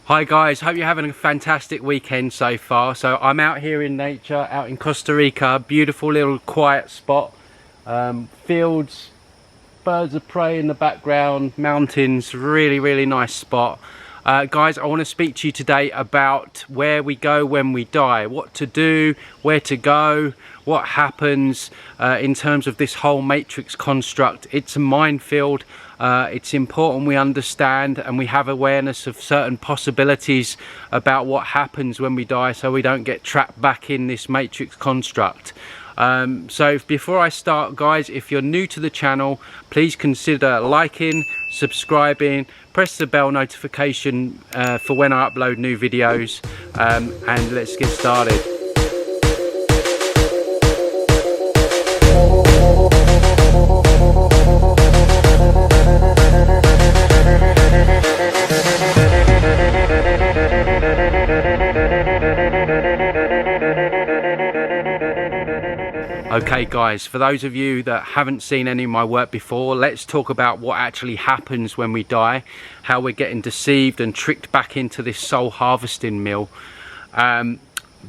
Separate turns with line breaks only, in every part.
Hi guys, hope you're having a fantastic weekend so far. So I'm out here in nature, out in Costa Rica, beautiful little quiet spot, fields, birds of prey in the background, mountains, really nice spot. Guys, I want to speak to you today about where we go when we die, what to do, where to go, what happens in terms of this whole matrix construct. It's a minefield. It's important we understand and we have awareness of certain possibilities about what happens when we die, so we don't get trapped back in this matrix construct. So before I start, guys, if you're new to the channel, please consider liking, subscribing, press the bell notification for when I upload new videos, and let's get started. Okay guys, for those of you that haven't seen any of my work before, let's talk about what actually happens when we die, how we're getting deceived and tricked back into this soul harvesting mill.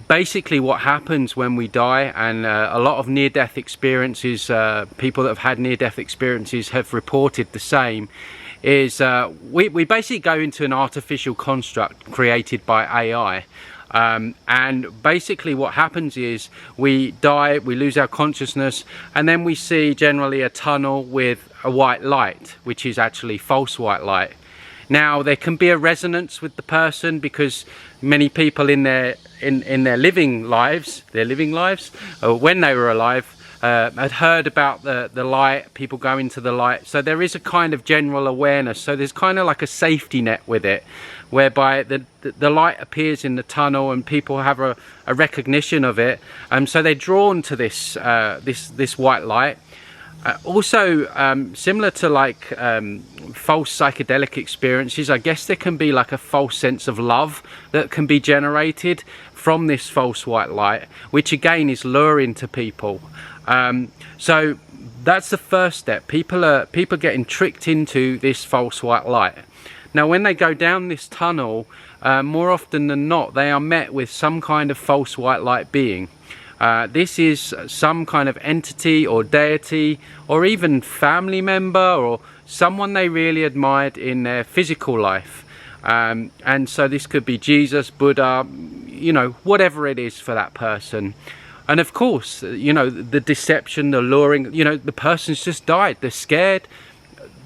Basically what happens when we die, and a lot of near-death experiences, people that have had near-death experiences have reported the same, is we basically go into an artificial construct created by AI. And basically what happens is we die, we lose our consciousness, and then we see generally a tunnel with a white light, which is actually false white light. Now there can be a resonance with the person, because many people in their living lives, when they were alive, had heard about the light, people go into the light, so there is a kind of general awareness. So there's kind of like a safety net with it, whereby the light appears in the tunnel and people have a recognition of it, so they're drawn to this this white light. Also, similar to like false psychedelic experiences, I guess there can be like a false sense of love that can be generated from this false white light, which again is luring to people. So that's the first step. People getting tricked into this false white light. Now when they go down this tunnel, more often than not they are met with some kind of false white light being. This is some kind of entity or deity, or even family member, or someone they really admired in their physical life. And so this could be Jesus, Buddha, you know, whatever it is for that person. And of course, you know, the deception, the luring, you know, the person's just died, they're scared,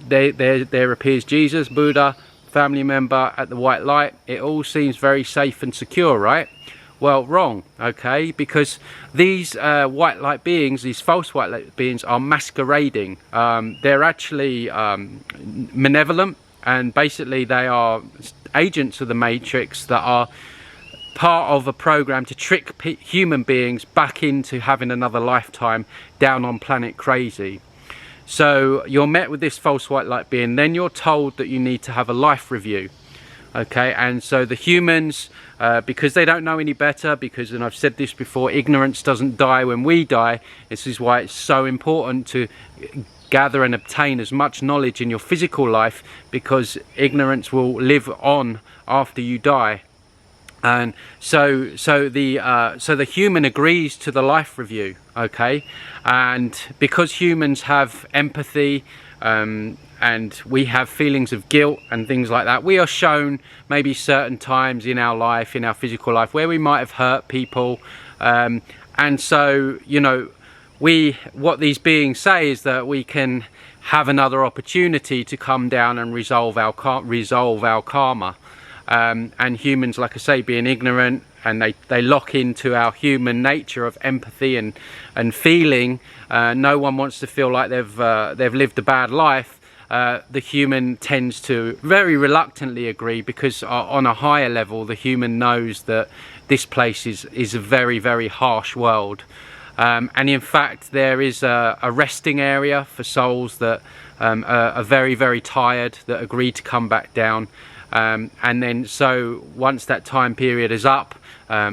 there appears Jesus, Buddha, family member at the white light. It all seems very safe and secure, right? Well, wrong, okay, because these white light beings, these false white light beings, are masquerading. They're actually malevolent, and basically they are agents of the matrix that are part of a program to trick human beings back into having another lifetime down on planet crazy. So you're met with this false white light being, then you're told that you need to have a life review. Okay, and so the humans, because they don't know any better, because, and I've said this before, ignorance doesn't die when we die. This is why it's so important to gather and obtain as much knowledge in your physical life, because ignorance will live on after you die. And so the human agrees to the life review, okay, and because humans have empathy, and we have feelings of guilt and things like that, we are shown maybe certain times in our life, in our physical life, where we might have hurt people, and so, you know, what these beings say is that we can have another opportunity to come down and resolve our karma. And humans, like I say, being ignorant, and they lock into our human nature of empathy and feeling. No one wants to feel like they've lived a bad life. The human tends to very reluctantly agree, because on a higher level the human knows that this place is a very harsh world. And in fact there is a resting area for souls that are very tired, that agree to come back down. And then so once that time period is up,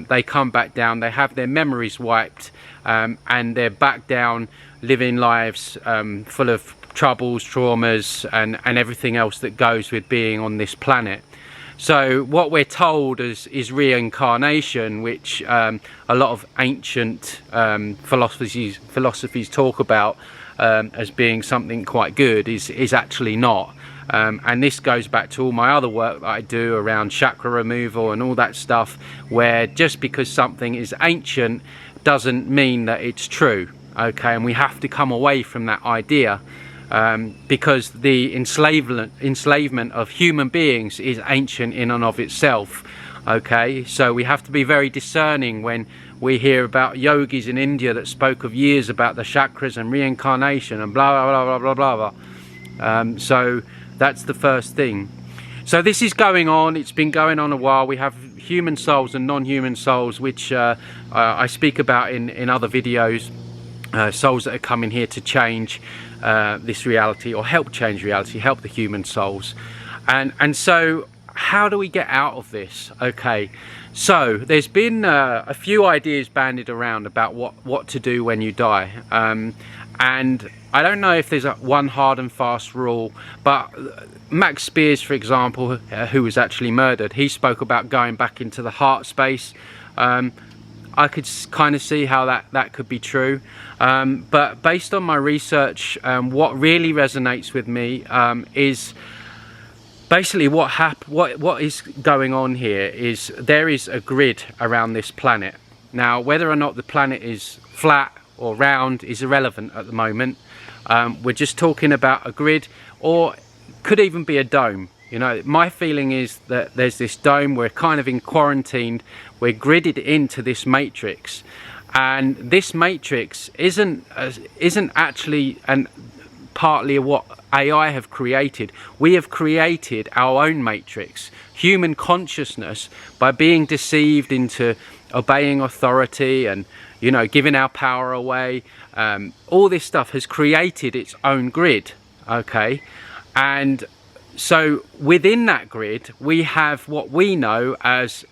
they come back down, they have their memories wiped, and they're back down living lives full of troubles, traumas, and everything else that goes with being on this planet. So what we're told is reincarnation, which a lot of ancient philosophies talk about as being something quite good, is actually not. And this goes back to all my other work that I do around chakra removal and all that stuff, where just because something is ancient doesn't mean that it's true. Okay, and we have to come away from that idea, because the enslavement of human beings is ancient in and of itself. Okay, so we have to be very discerning when we hear about yogis in India that spoke of years about the chakras and reincarnation and blah blah blah blah blah blah. So that's the first thing. So this is going on. It's been going on a while. We have human souls and non-human souls, which I speak about in other videos. Souls that are coming here to change this reality, or help change reality, help the human souls. And so how do we get out of this? Okay, so there's been a few ideas bandied around about what to do when you die, and I don't know if there's one hard and fast rule, but Max Spears, for example, who was actually murdered, he spoke about going back into the heart space. I could kind of see how that could be true, but based on my research, what really resonates with me is basically what is going on here is there is a grid around this planet. Now, whether or not the planet is flat or round is irrelevant at the moment. We're just talking about a grid, or could even be a dome. You know, my feeling is that there's this dome, we're kind of in quarantine, we're gridded into this matrix, and this matrix isn't actually partly what AI have created. We have created our own matrix, human consciousness, by being deceived into obeying authority and, you know, giving our power away. All this stuff has created its own grid, okay? And so within that grid, we have what we know as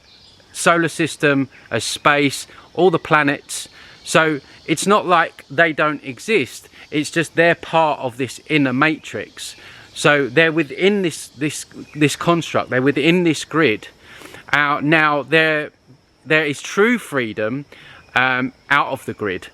solar system, as space, all the planets. So it's not like they don't exist. It's just they're part of this inner matrix. So they're within this construct. They're within this grid. Now there is true freedom out of the grid.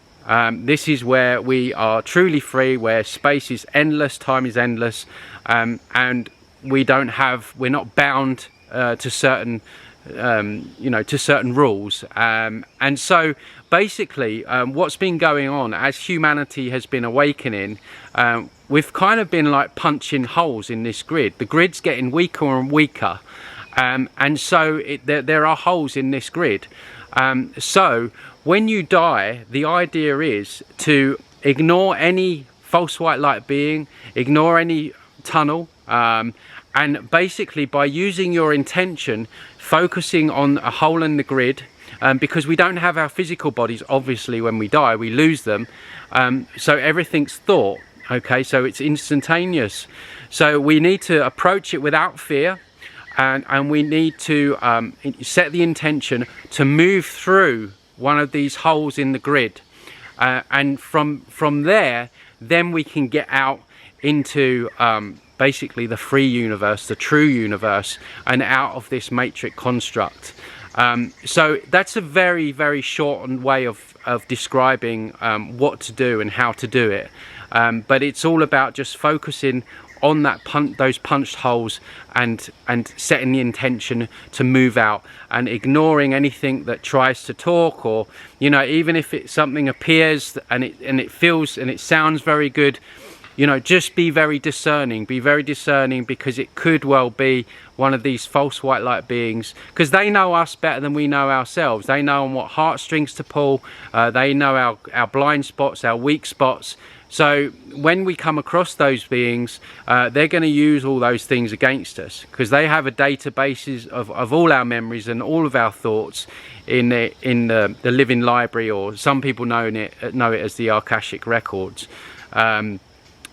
This is where we are truly free, where space is endless, time is endless, and we're not bound to certain to certain rules, and so basically what's been going on as humanity has been awakening, we've kind of been like punching holes in this grid. The grid's getting weaker and weaker, and so there are holes in this grid. So when you die, the idea is to ignore any false white light being, ignore any tunnel, and basically by using your intention, focusing on a hole in the grid, because we don't have our physical bodies, obviously. When we die, we lose them, so everything's thought, okay? So it's instantaneous. So we need to approach it without fear, and we need to set the intention to move through one of these holes in the grid, and from there then we can get out into basically the free universe, the true universe, and out of this matrix construct. So that's a very, very shortened way of describing what to do and how to do it, but it's all about just focusing on that those punched holes and setting the intention to move out, and ignoring anything that tries to talk, or, you know, even if something appears and it feels and it sounds very good, you know, just be very discerning, because it could well be one of these false white light beings, because they know us better than we know ourselves. They know on what heartstrings to pull, they know our blind spots, our weak spots. So when we come across those beings, they're going to use all those things against us, because they have a database of all our memories and all of our thoughts in the living library, or some people know it as the Akashic records.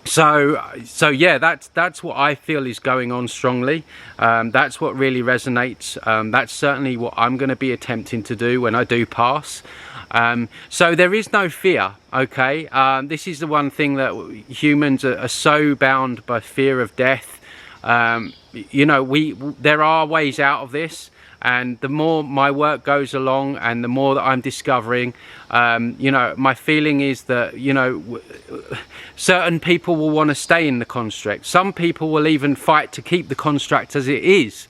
So yeah, that's what I feel is going on strongly. That's what really resonates. That's certainly what I'm going to be attempting to do when I do pass. So there is no fear, okay? This is the one thing that humans are so bound by fear of death, you know, there are ways out of this, and the more my work goes along and the more that I'm discovering, you know, my feeling is that, you know, certain people will want to stay in the construct. Some people will even fight to keep the construct as it is.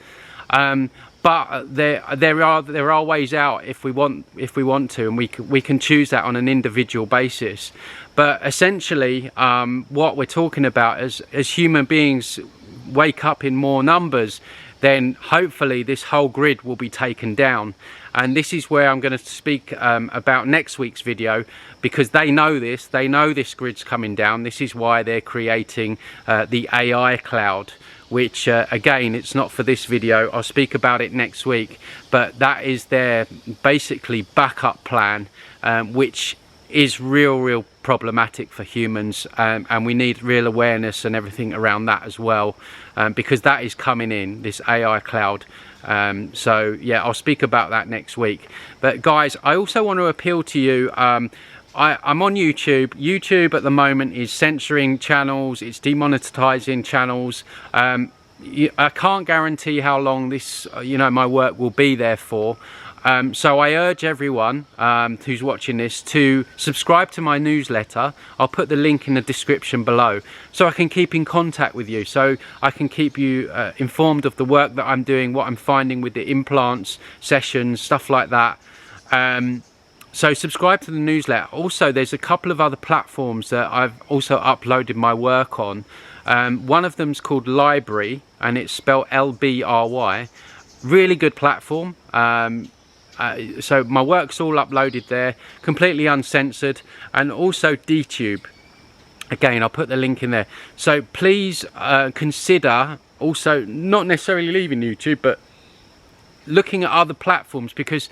But there are ways out if we want to, and we can choose that on an individual basis. But essentially, what we're talking about as human beings wake up in more numbers, then hopefully this whole grid will be taken down. And this is where I'm going to speak about next week's video, because they know this grid's coming down. This is why they're creating the AI cloud, which again, it's not for this video. I'll speak about it next week, but that is their basically backup plan, which is real problematic for humans, and we need real awareness and everything around that as well, because that is coming in, this AI cloud. So yeah, I'll speak about that next week. But guys, I also want to appeal to you. I'm on YouTube. YouTube at the moment is censoring channels, it's demonetizing channels. I can't guarantee how long this, you know, my work will be there for. So I urge everyone who's watching this to subscribe to my newsletter. I'll put the link in the description below, so I can keep in contact with you, so I can keep you informed of the work that I'm doing, what I'm finding with the implants, sessions, stuff like that. So subscribe to the newsletter. Also, there's a couple of other platforms that I've also uploaded my work on. One of them's called Library, and it's spelled LBRY. Really good platform. So my work's all uploaded there, completely uncensored. And also DTube, again, I'll put the link in there. So please consider also not necessarily leaving YouTube, but looking at other platforms, because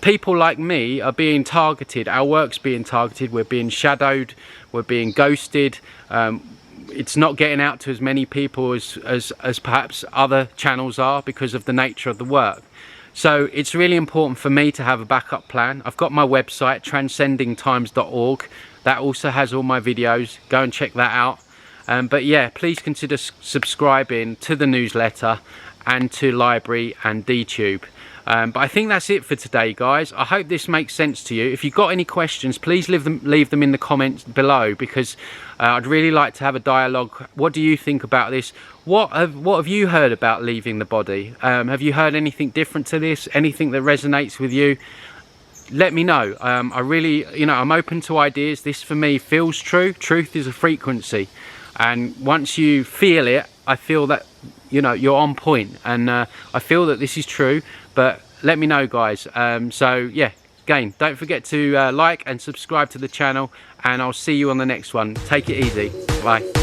people like me are being targeted. Our work's being targeted. We're being shadowed, we're being ghosted. It's not getting out to as many people as perhaps other channels are, because of the nature of the work. So it's really important for me to have a backup plan. I've got my website, transcendingtimes.org. That also has all my videos. Go and check that out. But yeah, please consider subscribing to the newsletter and to Library and DTube. But I think that's it for today, guys. I hope this makes sense to you. If you've got any questions, please leave them in the comments below, because I'd really like to have a dialogue. What do you think about this? What have you heard about leaving the body? Have you heard anything different to this? Anything that resonates with you? Let me know. I really, you know, I'm open to ideas. This for me feels true. Truth is a frequency, and once you feel it, I feel that, you know, you're on point, and I feel that this is true. But let me know, guys. So yeah, again, don't forget to like and subscribe to the channel, and I'll see you on the next one. Take it easy. Bye.